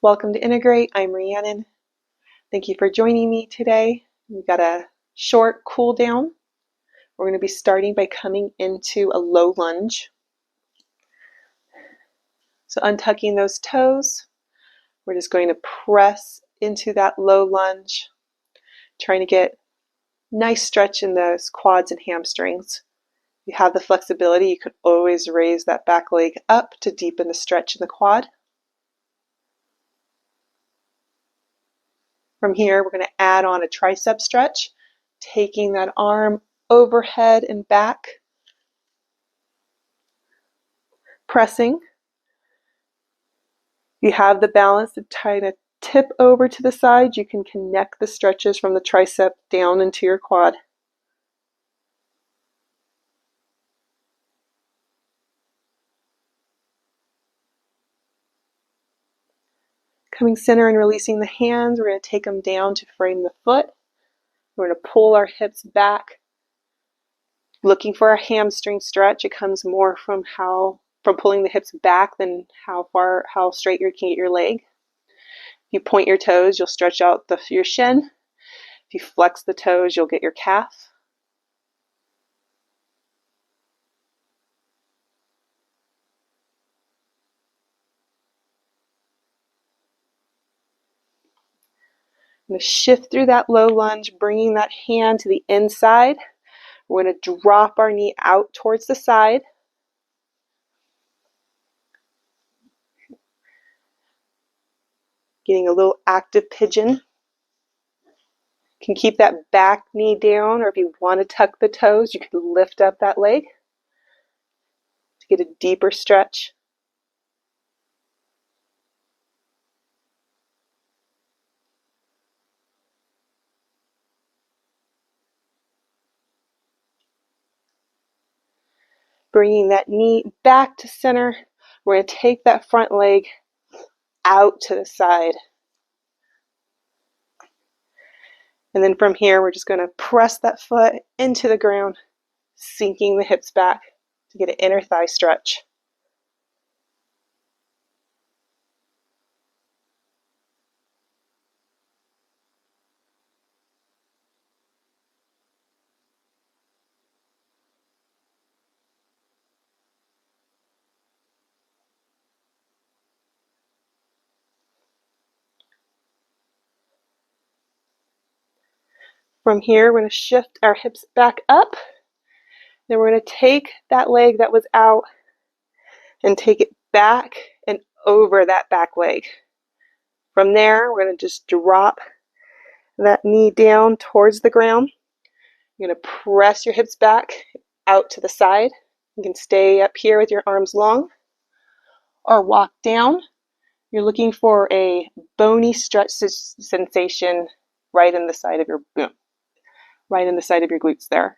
Welcome to Integrate. I'm Rhiannon. Thank you for joining me today. We've got a short cool down. We're going to be starting by coming into a low lunge. So untucking those toes, we're just going to press into that low lunge, trying to get nice stretch in those quads and hamstrings. If you have the flexibility, you could always raise that back leg up to deepen the stretch in the quad. From here, we're going to add on a tricep stretch, taking that arm overhead and back, pressing. If you have the balance to kind of tip over to the side, you can connect the stretches from the tricep down into your quad. Coming center and releasing the hands, we're going to take them down to frame the foot. We're going to pull our hips back, looking for a hamstring stretch. It comes more from pulling the hips back than how straight you can get your leg. If you point your toes, you'll stretch out your shin. If you flex the toes, you'll get your calf. I'm going to shift through that low lunge, bringing that hand to the inside. We're going to drop our knee out towards the side. Getting a little active pigeon. You can keep that back knee down, or if you want to tuck the toes, you can lift up that leg to get a deeper stretch. Bringing that knee back to center. We're going to take that front leg out to the side. And then from here, we're just going to press that foot into the ground, sinking the hips back to get an inner thigh stretch. From here, we're going to shift our hips back up. Then we're going to take that leg that was out and take it back and over that back leg. From there, we're going to just drop that knee down towards the ground. You're going to press your hips back out to the side. You can stay up here with your arms long or walk down. You're looking for a bony stretch sensation right in the side of your glutes there.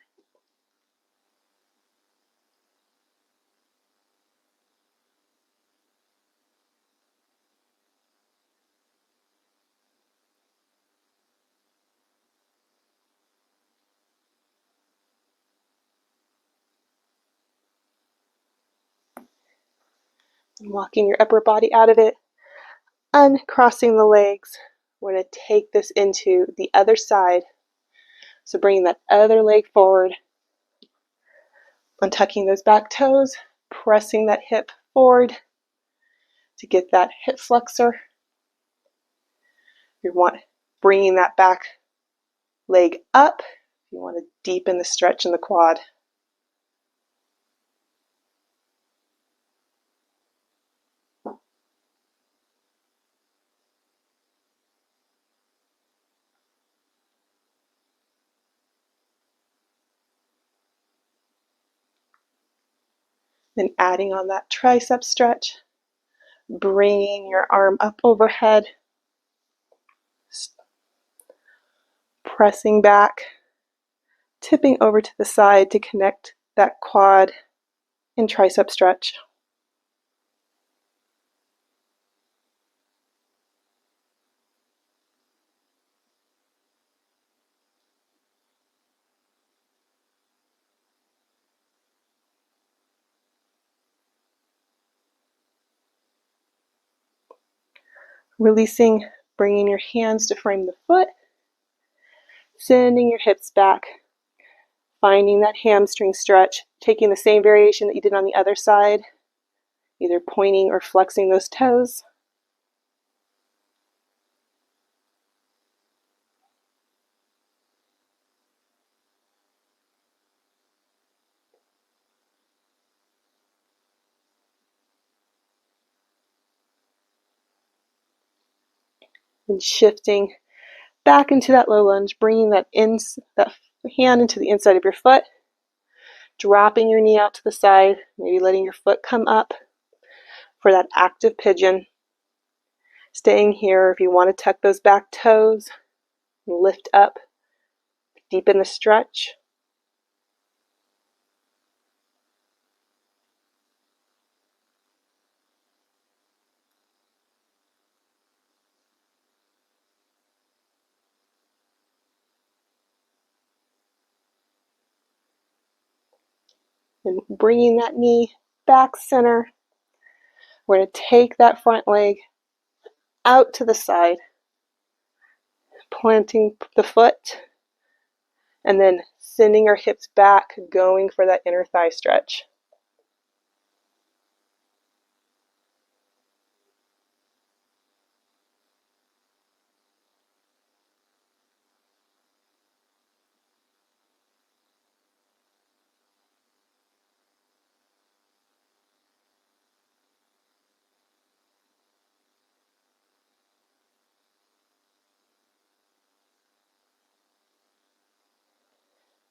And walking your upper body out of it, uncrossing the legs. We're going to take this into the other side. So bringing that other leg forward, untucking those back toes, pressing that hip forward to get that hip flexor. You want bringing that back leg up. You want to deepen the stretch in the quad. Then adding on that tricep stretch, bringing your arm up overhead, pressing back, tipping over to the side to connect that quad and tricep stretch. Releasing, bringing your hands to frame the foot, sending your hips back, finding that hamstring stretch, taking the same variation that you did on the other side, either pointing or flexing those toes. And shifting back into that low lunge, bringing that hand into the inside of your foot, dropping your knee out to the side, maybe letting your foot come up for that active pigeon. Staying here. If you want to tuck those back toes, lift up, deepen the stretch. And bringing that knee back center. We're going to take that front leg out to the side, planting the foot, and then sending our hips back, going for that inner thigh stretch.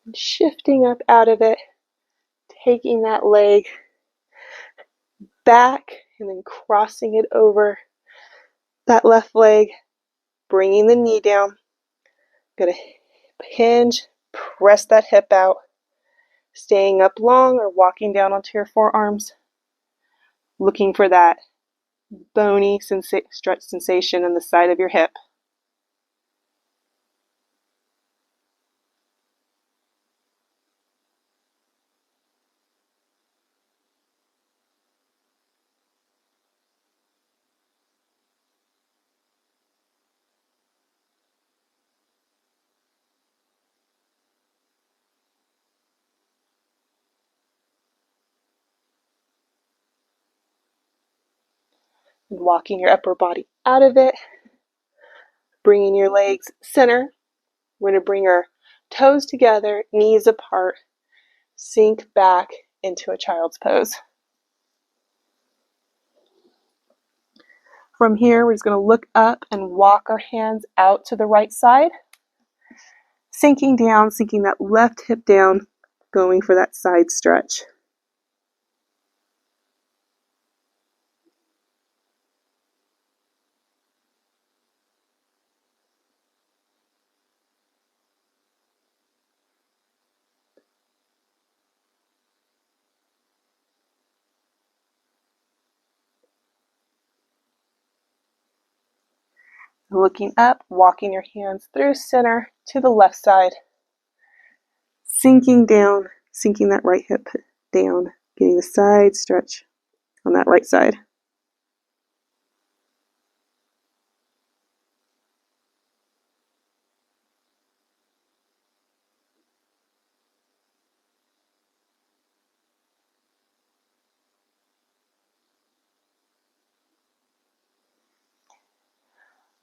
And shifting up out of it, taking that leg back and then crossing it over that left leg, bringing the knee down. Going to hinge, press that hip out, staying up long or walking down onto your forearms, looking for that bony stretch sensation in the side of your hip. And walking your upper body out of it, bringing your legs center. We're going to bring our toes together, knees apart, sink back into a child's pose. From here, we're just going to look up and walk our hands out to the right side, sinking down, sinking that left hip down, going for that side stretch. Looking up, walking your hands through center to the left side, sinking down, sinking that right hip down, getting the side stretch on that right side.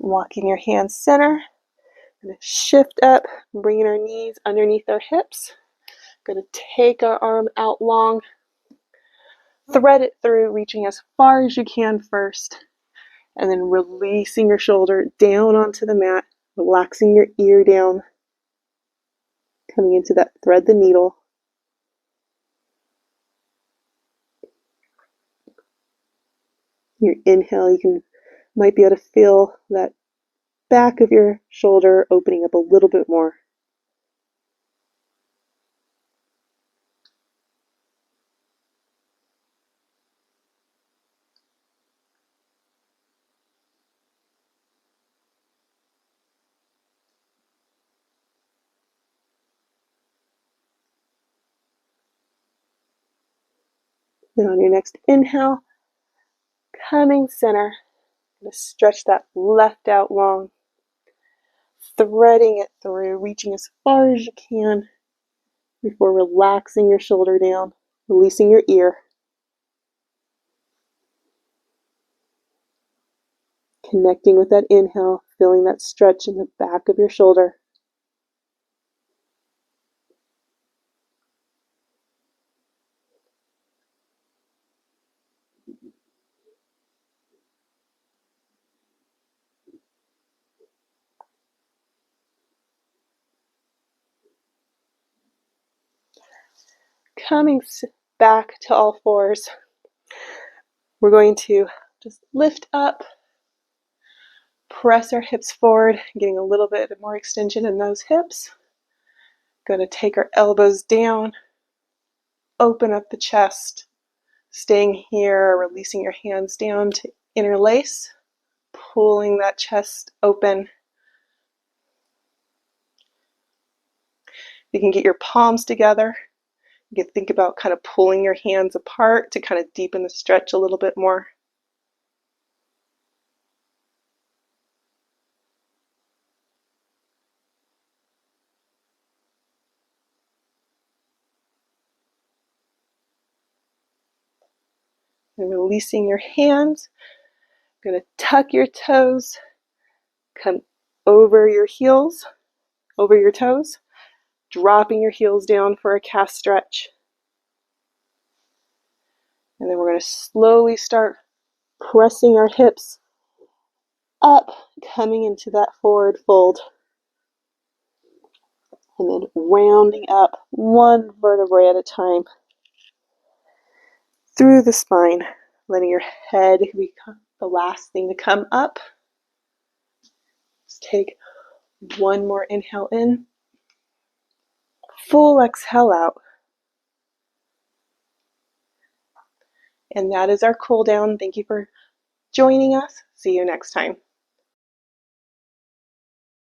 Walking your hands center, and shift up, bringing our knees underneath our hips. Going to take our arm out long, thread it through, reaching as far as you can first, and then releasing your shoulder down onto the mat, relaxing your ear down, coming into that thread the needle. Your inhale, might be able to feel that back of your shoulder opening up a little bit more. Then on your next inhale, coming center, I'm going to stretch that left out long, threading it through, reaching as far as you can before relaxing your shoulder down, releasing your ear. Connecting with that inhale, feeling that stretch in the back of your shoulder. Coming back to all fours, we're going to just lift up, press our hips forward, getting a little bit more extension in those hips. Going to take our elbows down, open up the chest, staying here, releasing your hands down to interlace, pulling that chest open. You can get your palms together. You can think about kind of pulling your hands apart to kind of deepen the stretch a little bit more. And releasing your hands. Going to tuck your toes, come over your heels, over your toes, dropping your heels down for a calf stretch. And then we're going to slowly start pressing our hips up, coming into that forward fold. And then rounding up one vertebrae at a time through the spine, letting your head become the last thing to come up. Let's take one more inhale in, full exhale out. And that is our cool down. Thank you for joining us. See you next time.